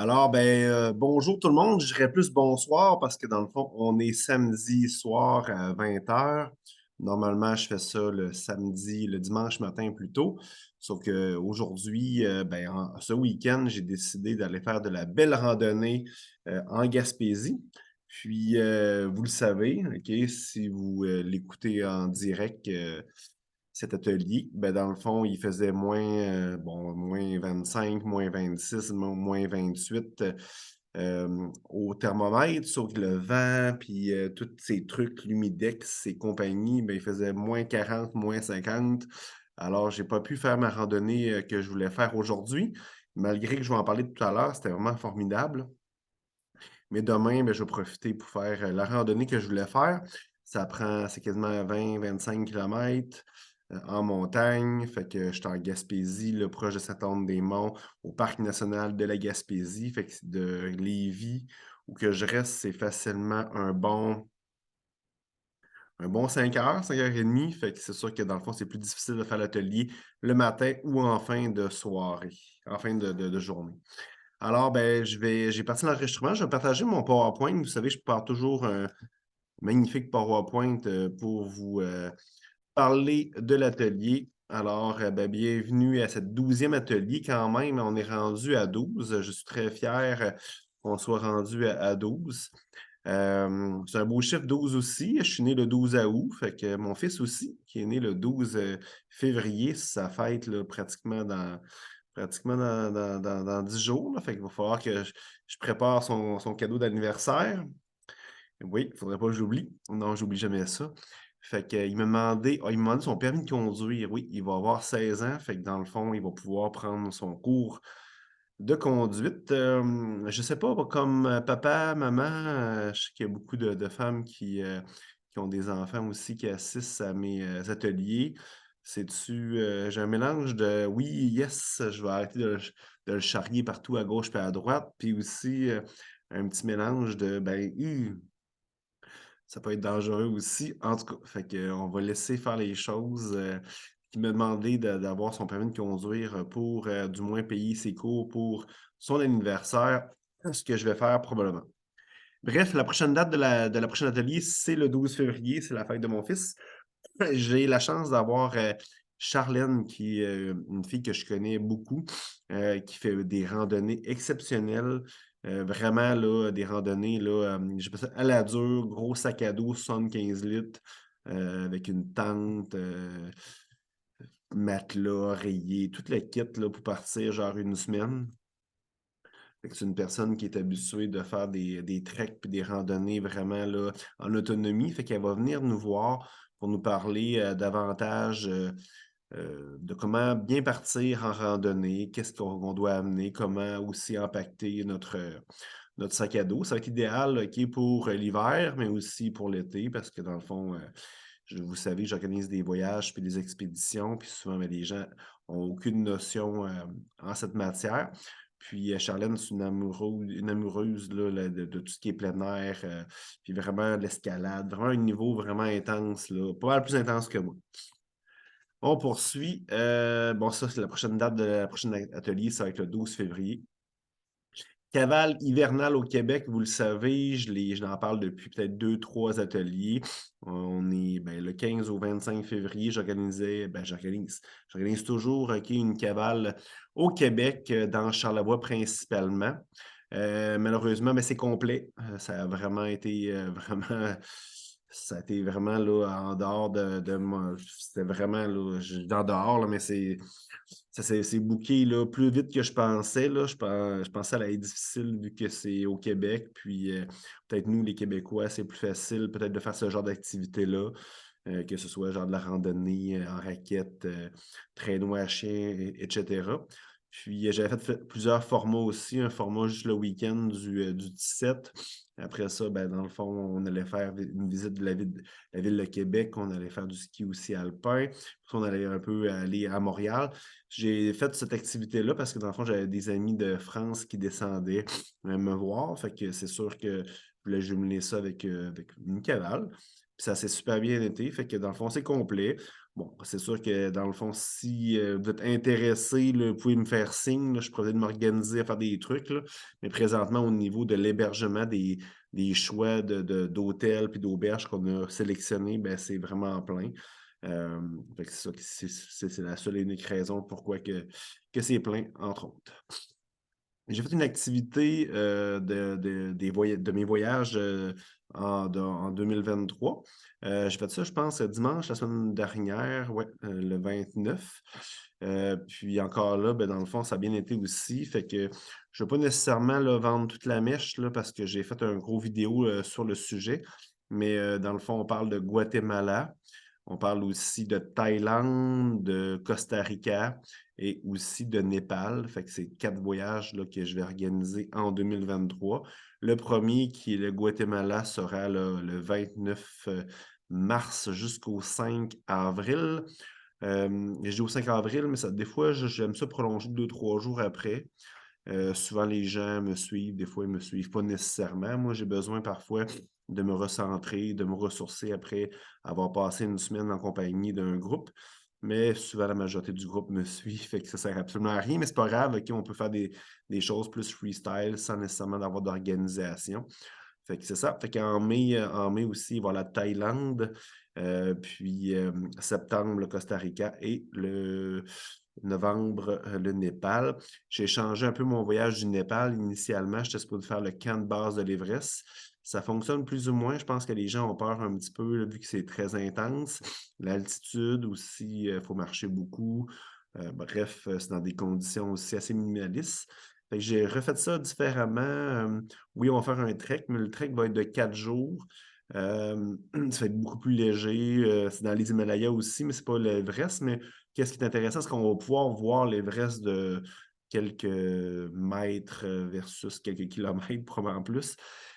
Alors, bonjour tout le monde. Je dirais plus bonsoir parce que dans le fond, on est samedi soir à 20 h. Normalement, je fais ça le samedi, le dimanche matin plus tôt. Sauf qu'aujourd'hui, ce week-end, j'ai décidé d'aller faire de la belle randonnée en Gaspésie. Puis, vous le savez, OK, si vous l'écoutez en direct, cet atelier, dans le fond, il faisait moins 25, moins 26, moins 28 au thermomètre, sauf que le vent, puis tous ces trucs, l'humidex et compagnie, il faisait moins 40, moins 50. Alors, j'ai pas pu faire ma randonnée que je voulais faire aujourd'hui, malgré que je vais en parler tout à l'heure, c'était vraiment formidable. Mais demain, je vais profiter pour faire la randonnée que je voulais faire. C'est quasiment 20-25 km en montagne. Fait que je suis en Gaspésie, là, proche de Saint-Anne-des-Monts, au parc national de la Gaspésie. Fait que c'est de Lévis, où que je reste, c'est facilement un bon 5 heures, 5 h 30. Fait que c'est sûr que dans le fond, c'est plus difficile de faire l'atelier le matin ou en fin de soirée, en fin de journée. Alors, j'ai parti l'enregistrement. Je vais partager mon PowerPoint. Vous savez, je prépare toujours un magnifique PowerPoint pour vous parler de l'atelier. Alors, bienvenue à cette 12e atelier. Quand même, on est rendu à 12. Je suis très fier qu'on soit rendu à 12. C'est un beau chiffre 12 aussi. Je suis né le 12 août. Fait que mon fils aussi, qui est né le 12 février, sa fête là, pratiquement dans 10 jours. Là. Fait qu'il va falloir que je prépare son cadeau d'anniversaire. Oui, il ne faudrait pas que j'oublie. Non, j'oublie jamais ça. Fait que, il m'a demandé son permis de conduire. Oui, il va avoir 16 ans. Fait que dans le fond, il va pouvoir prendre son cours de conduite. Je sais pas, comme papa, maman, je sais qu'il y a beaucoup de femmes qui ont des enfants aussi qui assistent à mes ateliers. J'ai un mélange de oui, yes, je vais arrêter de le charrier partout à gauche et à droite, puis aussi un petit mélange de ça peut être dangereux aussi. En tout cas, fait que, on va laisser faire les choses. Il m'a demandé d'avoir son permis de conduire pour du moins payer ses cours pour son anniversaire, ce que je vais faire probablement. Bref, la prochaine date de la prochaine atelier, c'est le 12 février, c'est la fête de mon fils. J'ai la chance d'avoir Charlène, qui est une fille que je connais beaucoup, qui fait des randonnées exceptionnelles. Vraiment, là, des randonnées, là, j'appelle ça à la dure, gros sac à dos, 75 litres, avec une tente, matelas, oreiller, tout le kit là, pour partir genre une semaine. Fait que c'est une personne qui est habituée de faire des treks puis des randonnées vraiment là, en autonomie. Fait qu'elle va venir nous voir pour nous parler davantage de comment bien partir en randonnée, qu'est-ce qu'on doit amener, comment aussi impacter notre sac à dos. Ça va être idéal OK, pour l'hiver, mais aussi pour l'été, parce que dans le fond, vous savez, j'organise des voyages puis des expéditions, puis souvent, les gens n'ont aucune notion en cette matière. Puis Charlène, c'est une amoureuse là, de tout ce qui est plein air, puis vraiment l'escalade, vraiment un niveau vraiment intense, là, pas mal plus intense que moi. On poursuit. Bon, ça, c'est la prochaine date de la prochaine atelier, ça va être le 12 février. Cavale hivernale au Québec, vous le savez, je n'en parle depuis peut-être 2, 3 ateliers. On est le 15 au 25 février, j'organise toujours une cavale au Québec, dans Charlevoix principalement. Malheureusement, mais c'est complet. Ça a vraiment été ça a été vraiment là, en dehors de moi. C'était vraiment là, en dehors, là, mais c'est booké là, plus vite que je pensais. Là. Je pensais à être difficile vu que c'est au Québec. Puis peut-être nous, les Québécois, c'est plus facile peut-être de faire ce genre d'activité-là. Que ce soit genre de la randonnée en raquette, traîneau à chien, etc. Puis j'avais plusieurs formats aussi, un format juste le week-end du 17. Après ça, dans le fond, on allait faire une visite de la ville de Québec, on allait faire du ski aussi alpin, puis on allait un peu aller à Montréal. J'ai fait cette activité-là parce que dans le fond, j'avais des amis de France qui descendaient me voir. Fait que c'est sûr que je voulais jumeler ça avec une cavale. Puis ça s'est super bien été. Fait que dans le fond, c'est complet. Bon, c'est sûr que dans le fond, si, vous êtes intéressé, là, vous pouvez me faire signe, là, je pourrais peut-être m'organiser à faire des trucs, là. Mais présentement, au niveau de l'hébergement, des choix d'hôtels puis d'auberges qu'on a sélectionnés, ben, c'est vraiment plein. Fait que c'est ça, c'est la seule et unique raison pourquoi que c'est plein, entre autres. J'ai fait une activité, de mes voyages, en 2023. J'ai fait ça, je pense, dimanche la semaine dernière, ouais, le 29. Puis encore là, ben, dans le fond, ça a bien été aussi. Fait que je ne veux pas nécessairement là, vendre toute la mèche là, parce que j'ai fait un gros vidéo sur le sujet. Mais dans le fond, on parle de Guatemala. On parle aussi de Thaïlande, de Costa Rica et aussi de Népal. Fait que c'est 4 voyages là, que je vais organiser en 2023. Le premier, qui est le Guatemala, sera là, le 29 mars jusqu'au 5 avril. Je dis au 5 avril, mais ça, des fois, j'aime ça prolonger 2, 3 jours après. Souvent, les gens me suivent, des fois, ils ne me suivent pas nécessairement. Moi, j'ai besoin parfois de me recentrer, de me ressourcer après avoir passé une semaine en compagnie d'un groupe. Mais souvent, la majorité du groupe me suit, fait que ça sert absolument à rien, mais c'est pas grave, OK, on peut faire des choses plus freestyle sans nécessairement avoir d'organisation. Fait que c'est ça. Fait en mai aussi, il va y avoir la Thaïlande, puis septembre, le Costa Rica et le novembre, le Népal. J'ai changé un peu mon voyage du Népal. Initialement, j'étais supposé faire le camp de base de l'Everest. Ça fonctionne plus ou moins. Je pense que les gens ont peur un petit peu, là, vu que c'est très intense. L'altitude aussi, il faut marcher beaucoup. Bref, c'est dans des conditions aussi assez minimalistes. Fait que j'ai refait ça différemment. Oui, on va faire un trek, mais le trek va être de 4 jours. Ça va être beaucoup plus léger. C'est dans les Himalayas aussi, mais c'est pas l'Everest. Mais qu'est-ce qui est intéressant, c'est qu'on va pouvoir voir l'Everest de quelques mètres versus quelques kilomètres, probablement plus.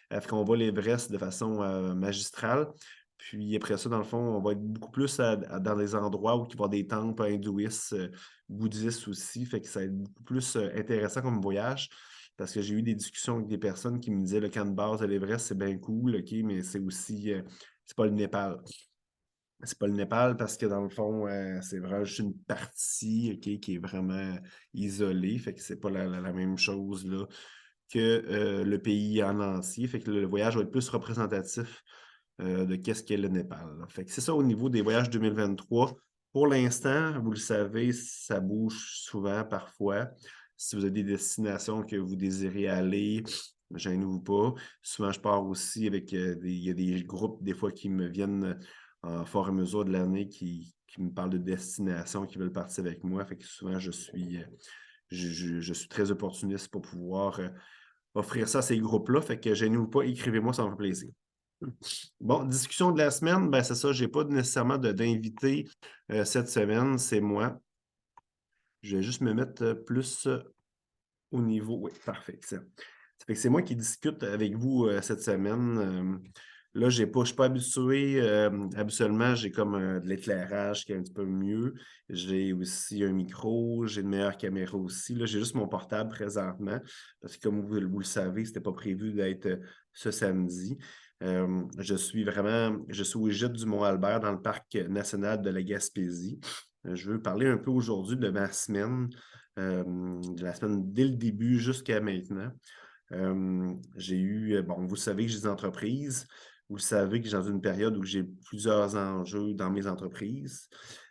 Fait qu'on voit l'Everest de façon magistrale. Puis après ça, dans le fond, on va être beaucoup plus dans des endroits où il va y avoir des temples hindouistes, bouddhistes aussi. Fait que ça va être beaucoup plus intéressant comme voyage. Parce que j'ai eu des discussions avec des personnes qui me disaient le camp de base de l'Everest, c'est bien cool, OK, mais c'est aussi c'est pas le Népal. C'est pas le Népal parce que dans le fond, c'est vraiment juste une partie, OK, qui est vraiment isolée. Fait que c'est pas la même chose là, que le pays en entier. Fait que le voyage va être plus représentatif de qu'est-ce qu'est le Népal, là. Fait que c'est ça au niveau des voyages 2023. Pour l'instant, vous le savez, ça bouge souvent, parfois. Si vous avez des destinations que vous désirez aller, gênez-vous pas. Souvent, je pars aussi avec il y a des groupes, des fois, qui me viennent en fur et à mesure de l'année, qui me parlent de destinations, qui veulent partir avec moi. Fait que souvent, je suis très opportuniste pour pouvoir offrir ça à ces groupes-là. Fait que gênez-vous pas, écrivez-moi, ça me fait plaisir. Bon, discussion de la semaine, ben c'est ça, j'ai pas nécessairement d'invité cette semaine, c'est moi. Je vais juste me mettre plus au niveau. Oui, parfait. Ça fait que c'est moi qui discute avec vous cette semaine. Là, je suis pas habitué. Habituellement, j'ai comme de l'éclairage qui est un petit peu mieux. J'ai aussi un micro, j'ai une meilleure caméra aussi. Là, j'ai juste mon portable présentement. Parce que comme vous le savez, c'était pas prévu d'être ce samedi. Je suis au gîte du Mont-Albert dans le parc national de la Gaspésie. Je veux parler un peu aujourd'hui de ma semaine, de la semaine dès le début jusqu'à maintenant. J'ai eu, bon, vous savez que j'ai des entreprises. Vous savez que j'ai dans une période où j'ai plusieurs enjeux dans mes entreprises.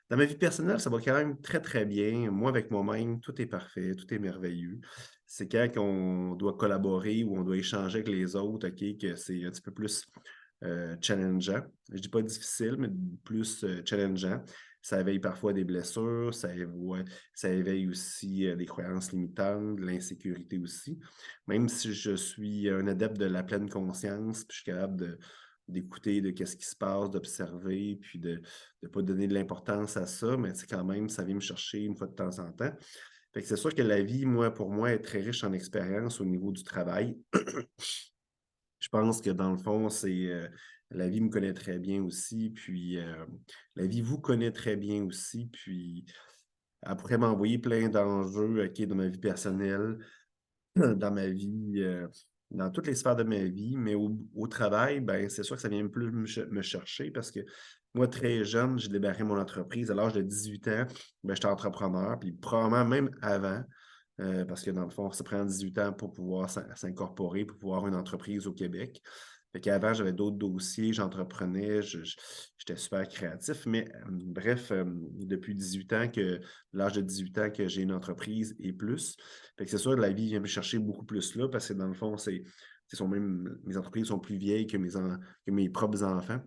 Dans ma vie personnelle, ça va quand même très, très bien. Moi, avec moi-même, tout est parfait, tout est merveilleux. C'est quand on doit collaborer ou on doit échanger avec les autres, OK, que c'est un petit peu plus challengeant. Je dis pas difficile, mais plus challengeant. Ça éveille parfois des blessures, ça éveille aussi des croyances limitantes, de l'insécurité aussi. Même si je suis un adepte de la pleine conscience, puis je suis capable d'écouter de qu'est-ce qui se passe, d'observer, puis de ne pas donner de l'importance à ça, mais c'est quand même, ça vient me chercher une fois de temps en temps. Fait que c'est sûr que la vie, moi, pour moi, est très riche en expérience au niveau du travail. Je pense que dans le fond, la vie me connaît très bien aussi, puis la vie vous connaît très bien aussi, puis elle pourrait m'envoyer plein d'enjeux, OK, dans ma vie personnelle, dans ma vie, dans toutes les sphères de ma vie, mais au travail, ben, c'est sûr que ça vient plus me chercher parce que moi, très jeune, j'ai démarré mon entreprise. À l'âge de 18 ans, ben, j'étais entrepreneur, puis probablement même avant, parce que dans le fond, ça prend 18 ans pour pouvoir s'incorporer, pour pouvoir avoir une entreprise au Québec. Fait qu'avant, j'avais d'autres dossiers, j'entreprenais, j'étais super créatif, mais bref, depuis 18 ans l'âge de 18 ans que j'ai une entreprise et plus. Fait que c'est sûr, la vie vient me chercher beaucoup plus là, parce que dans le fond, mes entreprises sont plus vieilles que mes propres enfants.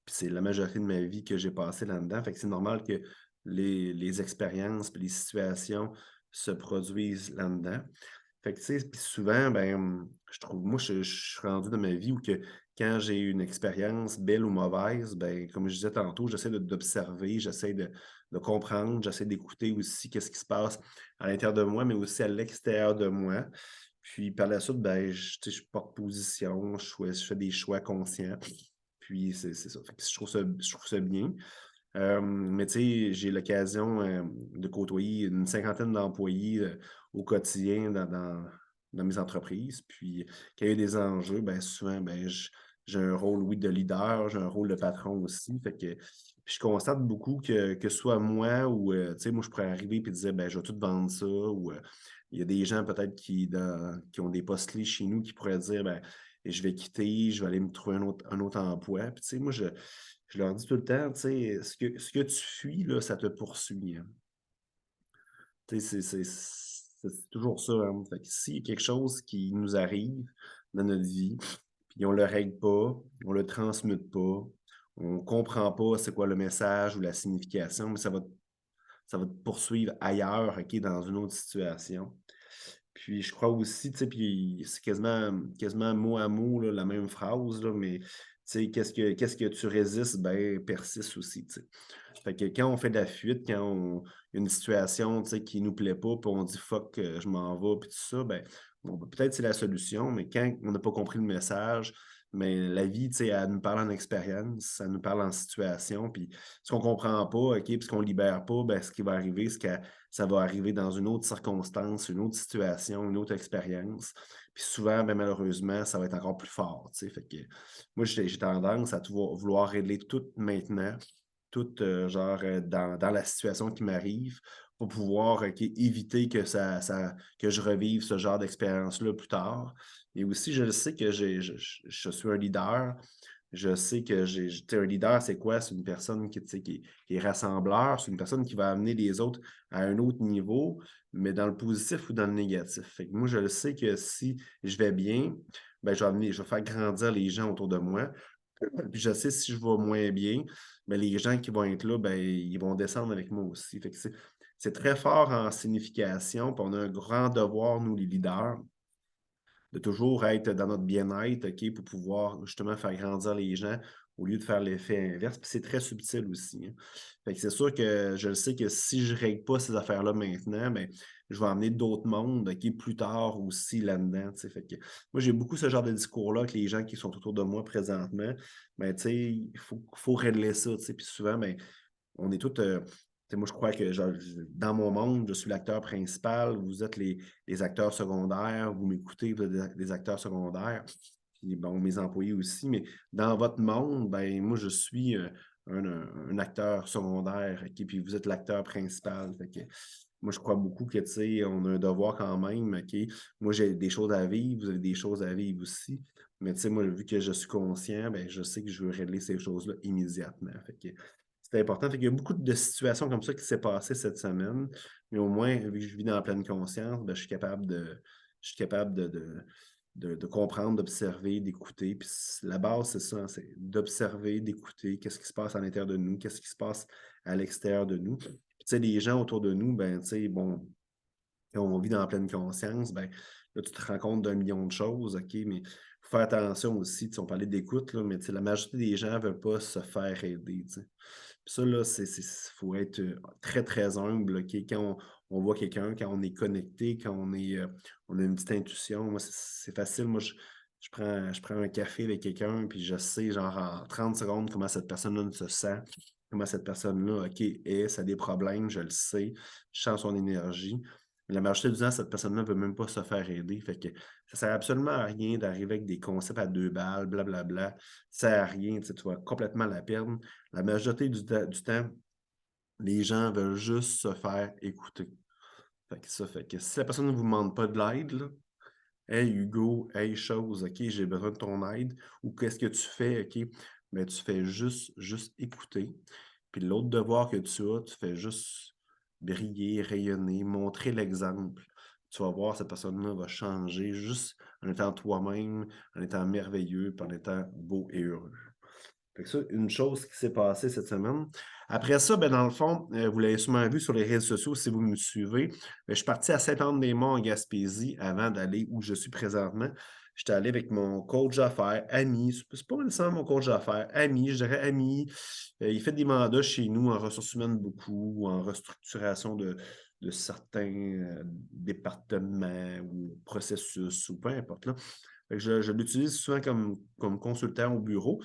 Puis c'est la majorité de ma vie que j'ai passé là-dedans. Fait que c'est normal que les expériences puis les situations se produisent là-dedans. Fait que, tu sais, puis souvent, ben, je trouve, moi, je suis rendu dans ma vie où que quand j'ai une expérience belle ou mauvaise, ben, comme je disais tantôt, j'essaie d'observer, j'essaie de comprendre, j'essaie d'écouter aussi qu'est-ce qui se passe à l'intérieur de moi, mais aussi à l'extérieur de moi. Puis par la suite, ben, tu sais, je porte position, je fais des choix conscients. Puis c'est ça. Fait que je trouve ça bien. Mais tu sais, j'ai l'occasion de côtoyer une cinquantaine d'employés au quotidien dans mes entreprises. Puis, quand il y a des enjeux, ben, souvent, ben, j'ai un rôle, oui, de leader, j'ai un rôle de patron aussi. Fait que puis je constate beaucoup que ce soit moi ou, tu sais, moi, je pourrais arriver et dire, ben, je vais tout vendre ça. Ou il y a des gens peut-être qui ont des postes clés chez nous qui pourraient dire, ben, je vais quitter, je vais aller me trouver un autre emploi. Puis, tu sais, moi, je leur dis tout le temps, tu sais, ce que tu fuis, là, ça te poursuit, hein. Tu sais, c'est toujours ça, hein. Fait que s'il y a quelque chose qui nous arrive dans notre vie, puis on le règle pas, on le transmute pas, on comprend pas c'est quoi le message ou la signification, mais ça va te poursuivre ailleurs, OK, dans une autre situation. Puis je crois aussi, tu sais, puis c'est quasiment mot à mot, là, la même phrase, là, mais tu sais, qu'est-ce que tu résistes, ben, persiste aussi, tu sais. Fait que quand on fait de la fuite, quand on une situation, tu sais, qui nous plaît pas, puis on dit: «Fuck, je m'en vais», puis tout ça, ben, bon, ben, peut-être c'est la solution, mais quand on n'a pas compris le message, mais la vie, tu sais, elle nous parle en expérience, elle nous parle en situation, puis ce qu'on comprend pas, OK, puis ce qu'on libère pas, ben, ce qui va arriver, c'est que ça va arriver dans une autre circonstance, une autre situation, une autre expérience. Puis souvent, ben, malheureusement, ça va être encore plus fort, tu sais. Fait que moi, j'ai tendance à tout vouloir régler tout maintenant, tout, genre, dans la situation qui m'arrive pour pouvoir, OK, éviter que je revive ce genre d'expérience-là plus tard. Et aussi, je le sais que je suis un leader. Je sais que tu sais, un leader, c'est quoi? C'est une personne qui, tu sais, qui est rassembleur, c'est une personne qui va amener les autres à un autre niveau, mais dans le positif ou dans le négatif. Fait que moi, je le sais que si je vais bien, ben, je vais faire grandir les gens autour de moi. Puis je sais si je vais moins bien, ben, les gens qui vont être là, ben, ils vont descendre avec moi aussi. Fait que c'est très fort en signification, puis on a un grand devoir, nous, les leaders, de toujours être dans notre bien-être, OK, pour pouvoir justement faire grandir les gens au lieu de faire l'effet inverse. Puis c'est très subtil aussi, hein. Fait que c'est sûr que je le sais que si je ne règle pas ces affaires-là maintenant, ben, je vais emmener d'autres mondes, OK, plus tard aussi là-dedans, tu sais. Fait que moi, j'ai beaucoup ce genre de discours-là avec les gens qui sont autour de moi présentement. Ben, tu sais, il faut régler ça, tu sais. Puis souvent, ben, on est tous, tu sais, moi, je crois que dans mon monde, je suis l'acteur principal, vous êtes les acteurs secondaires, vous m'écoutez, vous êtes des acteurs secondaires, puis bon, mes employés aussi, mais dans votre monde, ben moi, je suis un acteur secondaire, OK, puis vous êtes l'acteur principal. Fait que moi, je crois beaucoup que, tu sais, on a un devoir quand même, OK. Moi, j'ai des choses à vivre, vous avez des choses à vivre aussi. Mais tu sais, moi, vu que je suis conscient, ben, je sais que je veux régler ces choses-là immédiatement. Fait que c'est important. Fait qu'il y a beaucoup de situations comme ça qui s'est passées cette semaine, mais au moins, vu que je vis dans la pleine conscience, ben, je suis capable de comprendre, d'observer, d'écouter. Puis la base, c'est ça, hein, c'est d'observer, d'écouter qu'est-ce qui se passe à l'intérieur de nous, qu'est-ce qui se passe à l'extérieur de nous. Puis, tu sais, les gens autour de nous, ben, tu sais, bon, quand on vit dans la pleine conscience, ben, là, tu te rends compte d'un million de choses, OK, mais il faut faire attention aussi, tu sais, on parlait d'écoute, là, mais tu sais, la majorité des gens ne veulent pas se faire aider, tu sais. Puis ça, là, faut être très, très humble, OK? Quand on voit quelqu'un, quand on est connecté, quand on a une petite intuition, moi, c'est facile. Moi, je prends un café avec quelqu'un, puis je sais, genre, en 30 secondes, comment cette personne-là se sent, comment cette personne-là, OK, ça a des problèmes, je le sais, je sens son énergie. La majorité du temps, cette personne-là ne veut même pas se faire aider. Fait que ça sert absolument à rien d'arriver avec des concepts à 2 balles, blablabla. Ça sert à rien, tu sais, tu vas complètement la perdre. La majorité du temps, les gens veulent juste se faire écouter. Fait que si la personne ne vous demande pas de l'aide, là, hey Hugo, hey chose, OK, j'ai besoin de ton aide, ou qu'est-ce que tu fais, OK? Mais tu fais juste écouter. Puis l'autre devoir que tu fais juste briller, rayonner, montrer l'exemple. Tu vas voir, cette personne-là va changer juste en étant toi-même, en étant merveilleux, puis en étant beau et heureux. Fait que ça, une chose qui s'est passée cette semaine. Après ça, ben, dans le fond, vous l'avez sûrement vu sur les réseaux sociaux si vous me suivez. Je suis parti à Saint-Anne-des-Monts en Gaspésie avant d'aller où je suis présentement. J'étais allé avec mon coach d'affaires, ami. C'est pas nécessairement mon coach d'affaires, ami, je dirais ami. Il fait des mandats chez nous en ressources humaines beaucoup, en restructuration de certains départements ou processus ou peu importe là. Fait que je l'utilise souvent comme consultant au bureau.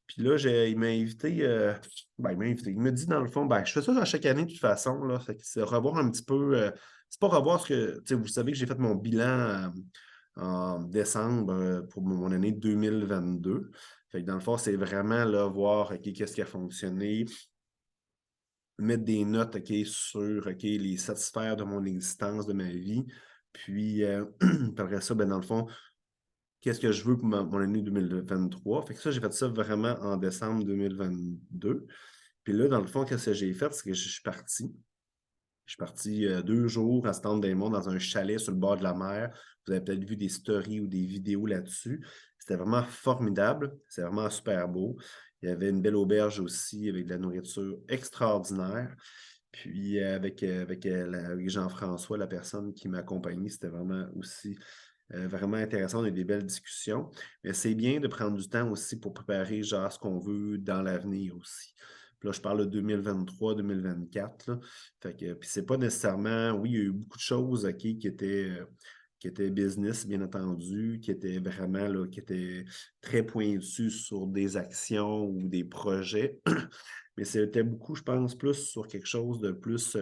Puis là, il m'a invité, il m'a invité. Il me dit dans le fond, je fais ça à chaque année de toute façon, là. Fait que c'est revoir un petit peu. C'est pas revoir ce que. Tu sais, vous savez que j'ai fait mon bilan en décembre pour mon année 2022. Fait que dans le fond, c'est vraiment là, voir OK, qu'est-ce qui a fonctionné, mettre des notes OK, sur OK, les satisfaire de mon existence, de ma vie. Puis après ça, ben, dans le fond, qu'est-ce que je veux pour mon année 2023. Fait que ça, j'ai fait ça vraiment en décembre 2022. Puis là, dans le fond, qu'est-ce que j'ai fait? C'est que je suis parti. Je suis parti 2 jours à Stand-des-Monts dans un chalet sur le bord de la mer. Vous avez peut-être vu des stories ou des vidéos là-dessus. C'était vraiment formidable. C'est vraiment super beau. Il y avait une belle auberge aussi avec de la nourriture extraordinaire. Puis avec Jean-François, la personne qui m'a accompagné, c'était vraiment aussi vraiment intéressant. On a eu des belles discussions. Mais c'est bien de prendre du temps aussi pour préparer genre ce qu'on veut dans l'avenir aussi. Puis là, je parle de 2023-2024. Là. Fait que, puis c'est pas nécessairement, oui, il y a eu beaucoup de choses OK, qui étaient business, bien entendu, qui étaient vraiment là, qui étaient très pointus sur des actions ou des projets. Mais c'était beaucoup, je pense, plus sur quelque chose de plus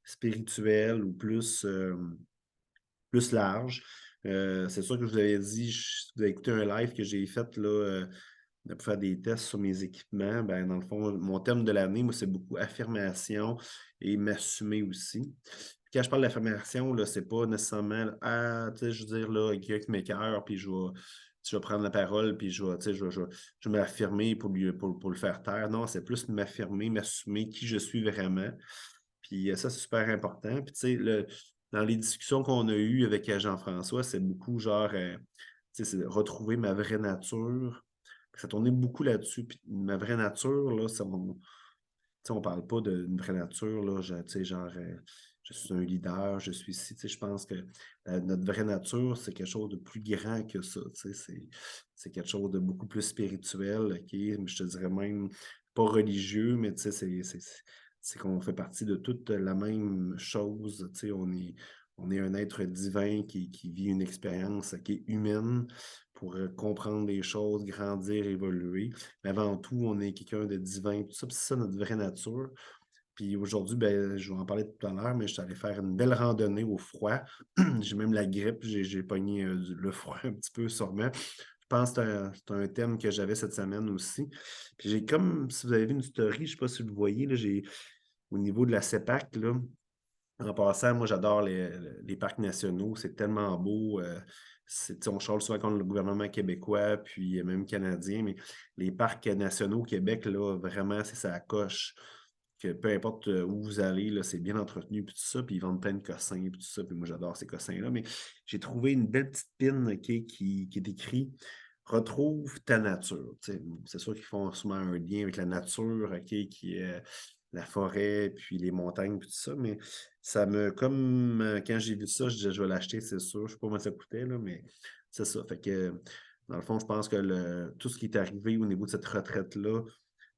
spirituel ou plus large. C'est sûr que je vous avais dit, vous avez écouté un live que j'ai fait là, pour faire des tests sur mes équipements. Ben, dans le fond, mon thème de l'année, moi, c'est beaucoup affirmation et m'assumer aussi. Puis quand je parle d'affirmation, là, c'est pas nécessairement ah, tu sais, je veux dire là, quelqu'un qui m'écoeure, puis je vais prendre la parole, puis tu sais, je vais m'affirmer pour le faire taire. Non, c'est plus m'affirmer, m'assumer qui je suis vraiment. Puis ça, c'est super important. Puis tu sais, dans les discussions qu'on a eues avec Jean-François, c'est beaucoup genre, tu sais, c'est retrouver ma vraie nature. Ça tournait beaucoup là-dessus. Puis ma vraie nature, là, tu sais, on parle pas d'une vraie nature, là, tu sais, genre, je suis un leader, je suis ici. Tu sais, je pense que notre vraie nature, c'est quelque chose de plus grand que ça. Tu sais, c'est quelque chose de beaucoup plus spirituel, OK? Mais je te dirais même pas religieux, mais tu sais, c'est qu'on fait partie de toute la même chose. Tu sais, on est un être divin qui vit une expérience qui est humaine pour comprendre les choses, grandir, évoluer. Mais avant tout, on est quelqu'un de divin, tout ça, puis c'est ça notre vraie nature. Puis aujourd'hui, ben, je vais en parler tout à l'heure, mais je suis allé faire une belle randonnée au froid. J'ai même la grippe, j'ai pogné le froid un petit peu sûrement. Je pense que c'est un thème que j'avais cette semaine aussi. Puis j'ai comme, si vous avez vu une story, je ne sais pas si vous le voyez, là, au niveau de la CEPAC, là, en passant, moi, j'adore les parcs nationaux. C'est tellement beau. On charle souvent contre le gouvernement québécois, puis même canadien, mais les parcs nationaux au Québec, là, vraiment, c'est ça coche. Que peu importe où vous allez, là, c'est bien entretenu, puis tout ça, puis ils vendent plein de cossins, puis tout ça, puis moi, j'adore ces cossins-là. Mais j'ai trouvé une belle petite pin OK, qui est écrit Retrouve ta nature. Tu sais, c'est sûr qu'ils font souvent un lien avec la nature, OK, qui est la forêt, puis les montagnes, puis tout ça, mais ça me, comme quand j'ai vu ça, je disais, je vais l'acheter, c'est sûr. Je ne sais pas combien ça coûtait, là, mais c'est ça. Fait que, dans le fond, je pense que tout ce qui est arrivé au niveau de cette retraite-là,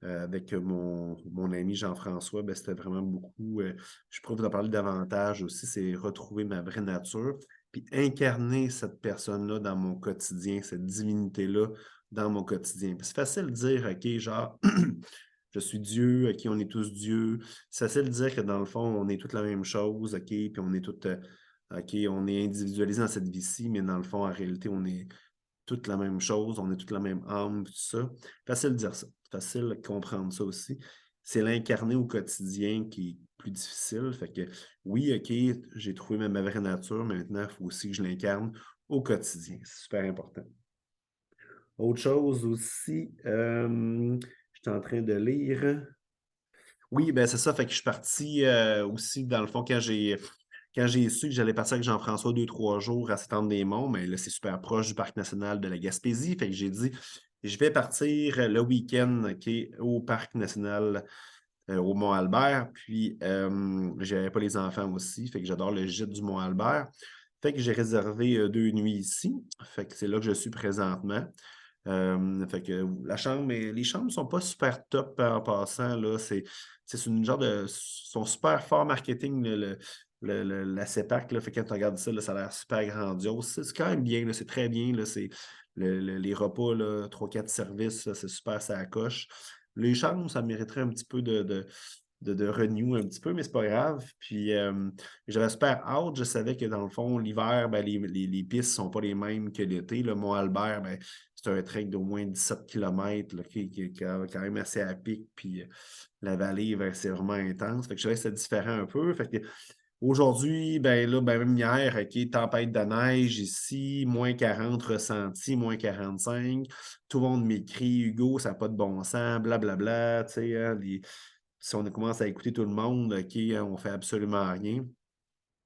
avec mon ami Jean-François, ben, c'était vraiment beaucoup. Je pourrais vous en parler davantage aussi, c'est retrouver ma vraie nature, puis incarner cette personne-là dans mon quotidien, cette divinité-là dans mon quotidien. Puis c'est facile de dire, OK, genre, je suis Dieu, OK, on est tous Dieu. C'est facile de dire que dans le fond, on est toute la même chose, OK, puis on est toutes, OK, on est individualisé dans cette vie-ci, mais dans le fond, en réalité, on est toute la même chose, on est toute la même âme, tout ça. Facile de dire ça. Facile de comprendre ça aussi. C'est l'incarner au quotidien qui est plus difficile. Fait que oui, OK, j'ai trouvé ma vraie nature. Maintenant, il faut aussi que je l'incarne au quotidien. C'est super important. Autre chose aussi, j'étais en train de lire. Oui, ben c'est ça. Fait que je suis parti aussi, dans le fond, quand j'ai su que j'allais partir avec Jean-François 2, 3 jours à Saint-Anne-des-Monts, mais là, c'est super proche du parc national de la Gaspésie. Fait que j'ai dit, je vais partir le week-end, OK, au parc national au Mont-Albert. Puis, j'avais pas les enfants aussi. Fait que j'adore le gîte du Mont-Albert. Fait que j'ai réservé 2 nuits ici. Fait que c'est là que je suis présentement. Fait que la chambre, mais les chambres sont pas super top en passant, là. C'est une genre de. Sont super fort marketing, la CEPAC, là. Fait que quand tu regardes ça, là, ça a l'air super grandiose. C'est quand même bien, là, c'est très bien, là. C'est les repas, là, 3-4 services, là, c'est super, ça coche. Les chambres, ça mériterait un petit peu de renew un petit peu, mais c'est pas grave. Puis j'avais super hâte. Je savais que dans le fond, l'hiver, ben, les pistes sont pas les mêmes que l'été. Le Mont-Albert, ben, c'est un trek d'au moins 17 km qui est quand même assez à pic. Puis la vallée, ben, c'est vraiment intense. Fait que je savais que c'était différent un peu. Fait que aujourd'hui, ben là, ben même hier, OK, tempête de neige ici, -40 ressenti, -45. Tout le monde m'écrit, Hugo, ça n'a pas de bon sens, blablabla. Tu sais, hein, si on commence à écouter tout le monde, OK, on fait absolument rien.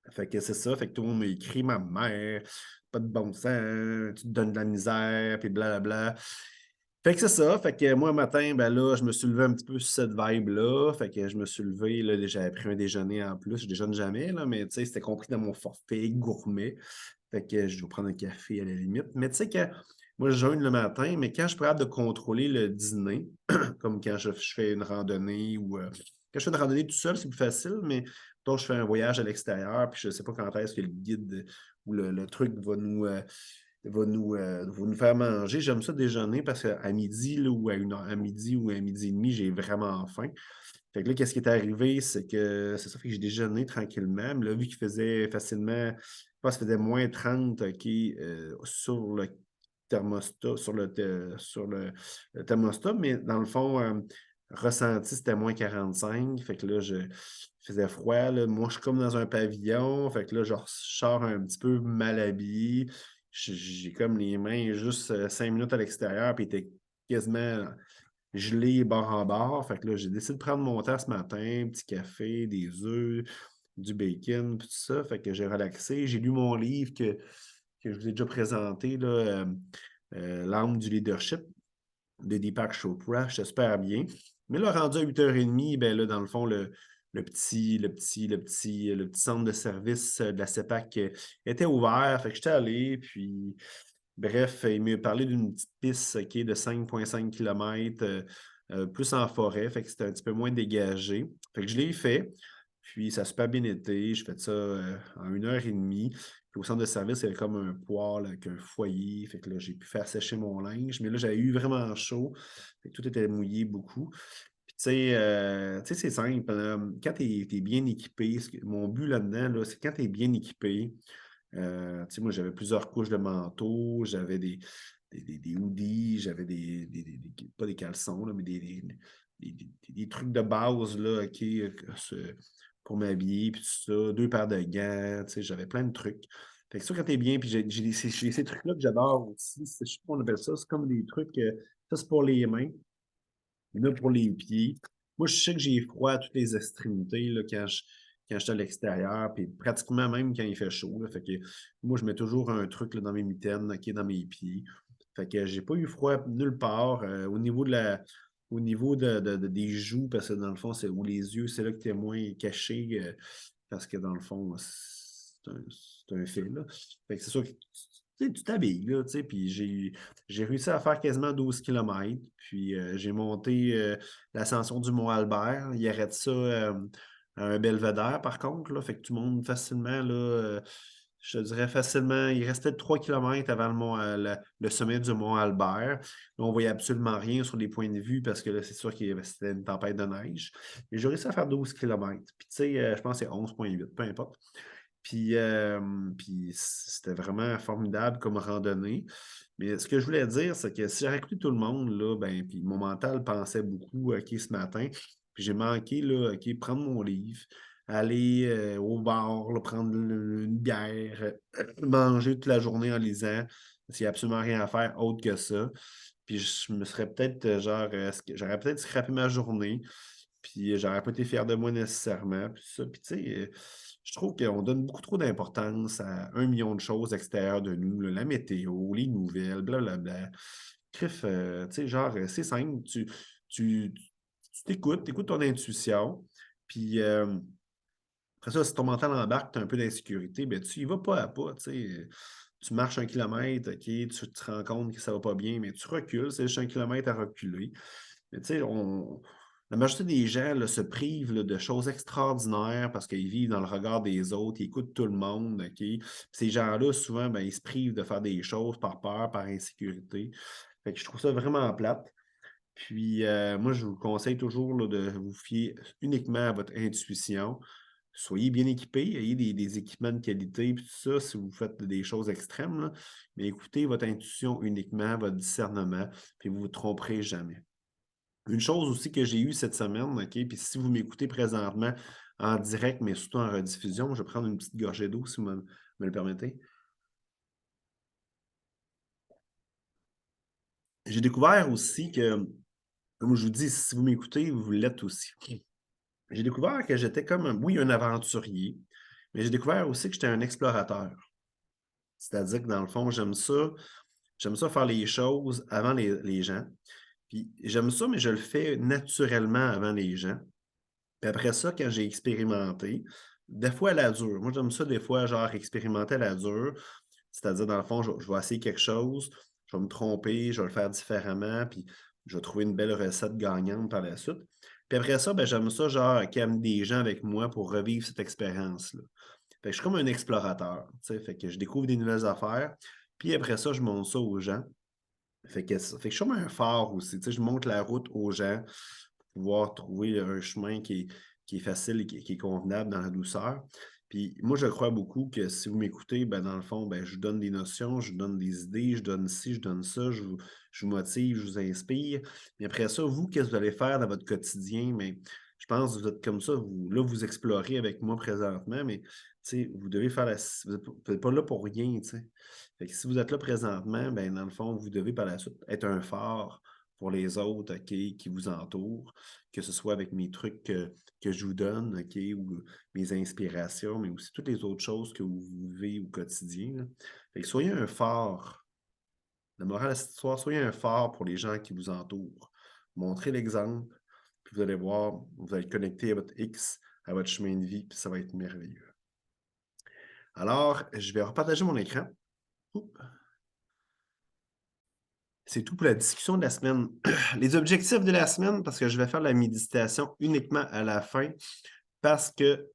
Fait que c'est ça, fait que tout le monde m'écrit, ma mère, pas de bon sens, tu te donnes de la misère, puis blablabla. Fait que c'est ça, fait que moi, un matin, ben là, je me suis levé un petit peu sur cette vibe-là. Fait que je me suis levé, là, j'avais pris un déjeuner en plus. Je déjeune jamais, là, mais tu sais, c'était compris dans mon forfait gourmet. Fait que je vais prendre un café à la limite. Mais tu sais que moi, je jeûne le matin, mais quand je suis capable de contrôler le dîner, comme quand je fais une randonnée ou quand je fais une randonnée tout seul, c'est plus facile, mais donc je fais un voyage à l'extérieur, puis je ne sais pas quand est-ce que le guide ou le truc va nous faire manger. J'aime ça déjeuner parce qu'à midi, là, ou à midi ou à midi et demi, j'ai vraiment faim. Fait que là, qu'est-ce qui est arrivé, c'est que c'est ça, fait que j'ai déjeuné tranquillement. Mais là, vu qu'il faisait facilement, je pense qu'il faisait -30 OK, sur le thermostat, sur le thermostat, mais dans le fond, ressenti, c'était -45. Fait que là, il faisait froid, là. Moi, je suis comme dans un pavillon. Fait que là, je sors un petit peu mal habillé. J'ai comme les mains juste 5 minutes à l'extérieur, puis il était quasiment gelé bord en bord. Fait que là, j'ai décidé de prendre mon temps ce matin, un petit café, des œufs, du bacon, puis tout ça. Fait que j'ai relaxé. J'ai lu mon livre que je vous ai déjà présenté, là, L'âme du leadership de Deepak Chopra. J'étais super bien. Mais là, rendu à 8h30, ben là, dans le fond, le petit centre de service de la CEPAC était ouvert. Fait que j'étais allé, puis bref, il m'a parlé d'une petite piste qui est de 5,5 km, plus en forêt, fait que c'était un petit peu moins dégagé. Fait que je l'ai fait, puis ça a super bien été. Je fais ça en 1h30. Puis au centre de service, il y avait comme un poêle avec un foyer. Fait que là, j'ai pu faire sécher mon linge. Mais là, j'avais eu vraiment chaud. Fait que tout était mouillé beaucoup. Puis tu sais, c'est simple, là. Quand tu es bien équipé, mon but là-dedans, là, c'est quand tu es bien équipé, tu sais, moi, j'avais plusieurs couches de manteau, j'avais des hoodies, j'avais pas des caleçons, là, mais des trucs de base, là, OK, pour m'habiller, puis tout ça, 2 paires de gants, tu sais, j'avais plein de trucs. Fait que ça, quand t'es bien, puis j'ai ces trucs-là que j'adore aussi, je sais pas comment on appelle ça, c'est comme des trucs, ça c'est pour les mains, là pour les pieds. Moi, je sais que j'ai froid à toutes les extrémités là, quand je suis à l'extérieur, puis pratiquement même quand il fait chaud. Là. Fait que moi, je mets toujours un truc là, dans mes mitaines, qui est dans mes pieds. Fait que j'ai pas eu froid nulle part. Au niveau des joues, parce que dans le fond, ou les yeux, c'est là que tu es moins caché, parce que dans le fond, c'est un fait, là. Fait que c'est sûr que tu t'habilles, là, tu sais, puis j'ai réussi à faire quasiment 12 km, puis j'ai monté l'ascension du Mont-Albert. Il arrête ça à un belvédère, par contre, là, fait que tout le monde facilement, là, Je te dirais facilement, il restait 3 kilomètres avant le sommet du mont Albert. Là, on voyait absolument rien sur les points de vue parce que là, c'est sûr qu'il c'était une tempête de neige. Mais j'ai réussi à faire 12 kilomètres. Puis tu sais, je pense que c'est 11,8, peu importe. Puis c'était vraiment formidable comme randonnée. Mais ce que je voulais dire, c'est que si j'avais écouté tout le monde, là, ben, puis mon mental pensait beaucoup, OK, ce matin, puis j'ai manqué, là, OK, prendre mon livre, aller au bar, là, prendre une bière, manger toute la journée en lisant, parce qu'il n'y a absolument rien à faire autre que ça. Puis je me serais peut-être, j'aurais peut-être scrappé ma journée, puis j'aurais pas été fier de moi nécessairement, puis ça. Puis tu sais, je trouve qu'on donne beaucoup trop d'importance à 1 million de choses extérieures de nous, là, la météo, les nouvelles, blablabla. Bref, tu sais, genre, c'est simple, tu t'écoutes ton intuition, puis après ça, si ton mental embarque, tu as un peu d'insécurité, ben tu y vas pas à pas, tu sais. Tu marches 1 kilomètre, OK, tu te rends compte que ça va pas bien, mais tu recules, c'est juste 1 kilomètre à reculer. Mais tu sais, la majorité des gens là, se privent là, de choses extraordinaires parce qu'ils vivent dans le regard des autres, ils écoutent tout le monde, OK? Puis ces gens-là, souvent, ben, ils se privent de faire des choses par peur, par insécurité. Fait que je trouve ça vraiment plate. Puis moi, je vous conseille toujours là, de vous fier uniquement à votre intuition. Soyez bien équipés, ayez des équipements de qualité, puis tout ça, si vous faites des choses extrêmes, là. Mais écoutez votre intuition uniquement, votre discernement, puis vous ne vous tromperez jamais. Une chose aussi que j'ai eue cette semaine, OK, puis si vous m'écoutez présentement en direct, mais surtout en rediffusion, je vais prendre une petite gorgée d'eau si vous me le permettez. J'ai découvert aussi que, comme je vous dis, si vous m'écoutez, vous l'êtes aussi. J'ai découvert que j'étais comme, oui, un aventurier, mais j'ai découvert aussi que j'étais un explorateur. C'est-à-dire que dans le fond, j'aime ça faire les choses avant les gens. Puis j'aime ça, mais je le fais naturellement avant les gens. Puis après ça, quand j'ai expérimenté, des fois à la dure. Moi, j'aime ça des fois, genre, expérimenter à la dure. C'est-à-dire, dans le fond, je vais essayer quelque chose, je vais me tromper, je vais le faire différemment, puis je vais trouver une belle recette gagnante par la suite. Puis après ça, ben, j'aime ça, genre, qu'il y ait des gens avec moi pour revivre cette expérience-là. Fait que je suis comme un explorateur, tu sais, fait que je découvre des nouvelles affaires, puis après ça, je montre ça aux gens. Fait que je suis comme un phare aussi, tu sais, je montre la route aux gens pour pouvoir trouver un chemin qui est facile et qui est convenable dans la douceur. Puis moi, je crois beaucoup que si vous m'écoutez, ben, dans le fond, ben, je vous donne des notions, je vous donne des idées, je donne ci, je donne ça, je vous motive, je vous inspire. Mais après ça, vous, qu'est-ce que vous allez faire dans votre quotidien? Mais je pense que vous êtes comme ça, vous explorez avec moi présentement, mais tu sais, vous devez faire vous n'êtes pas là pour rien, tu sais. Fait que si vous êtes là présentement, ben, dans le fond, vous devez par la suite être un phare pour les autres, OK, qui vous entourent, que ce soit avec mes trucs que je vous donne, OK, ou mes inspirations, mais aussi toutes les autres choses que vous vivez au quotidien, là. Fait que soyez un phare. La morale de cette histoire, soyez un phare pour les gens qui vous entourent. Montrez l'exemple, puis vous allez voir, vous allez connecter à votre X, à votre chemin de vie, puis ça va être merveilleux. Alors, je vais repartager mon écran. Oups. C'est tout pour la discussion de la semaine. Les objectifs de la semaine, parce que je vais faire la méditation uniquement à la fin, parce que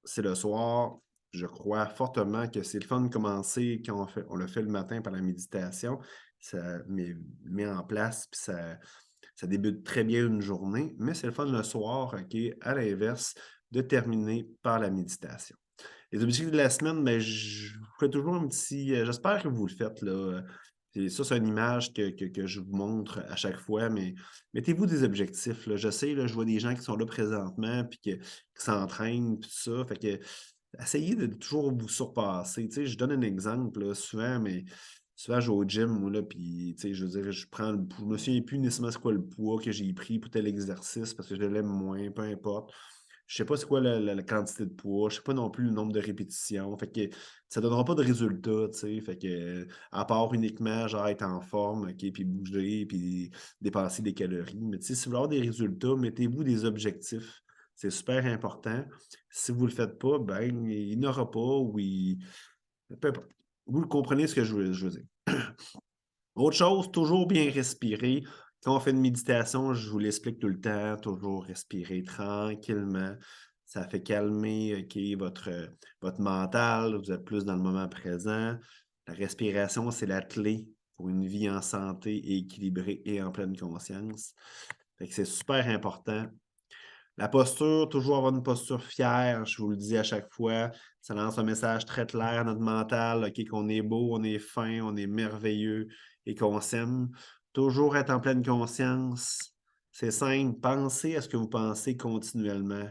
c'est le soir. Je crois fortement que c'est le fun de commencer quand on le fait le matin par la méditation. Ça met en place, puis ça débute très bien une journée, mais c'est le fun le soir, OK, à l'inverse, de terminer par la méditation. Les objectifs de la semaine, ben, je vous fais toujours un petit. J'espère que vous le faites, là. Et ça, c'est une image que je vous montre à chaque fois, mais mettez-vous des objectifs, là. Je sais, là, je vois des gens qui sont là présentement, puis qui s'entraînent, puis tout ça. Fait que essayez de toujours vous surpasser. Tu sais, je donne un exemple, là, souvent, mais souvent, je vais au gym, moi, là, puis, tu sais, je veux dire, je prends le poids. Je me souviens plus nécessairement c'est quoi le poids que j'ai pris pour tel exercice, parce que je l'aime moins, peu importe. Je sais pas c'est quoi la quantité de poids, je sais pas non plus le nombre de répétitions. Fait que ça donnera pas de résultat, tu sais. Fait que, à part uniquement, genre, être en forme, OK, puis bouger, puis dépenser des calories. Mais tu sais, si vous voulez avoir des résultats, mettez-vous des objectifs. C'est super important. Si vous le faites pas, ben, il n'y en aura pas ou peu importe. Vous le comprenez ce que je veux dire. Autre chose, toujours bien respirer. Quand on fait une méditation, je vous l'explique tout le temps, toujours respirer tranquillement. Ça fait calmer, OK, votre mental, vous êtes plus dans le moment présent. La respiration, c'est la clé pour une vie en santé et équilibrée et en pleine conscience. Fait que c'est super important. La posture, toujours avoir une posture fière, je vous le dis à chaque fois, ça lance un message très clair à notre mental, OK, qu'on est beau, on est fin, on est merveilleux et qu'on s'aime. Toujours être en pleine conscience. C'est simple, pensez à ce que vous pensez continuellement.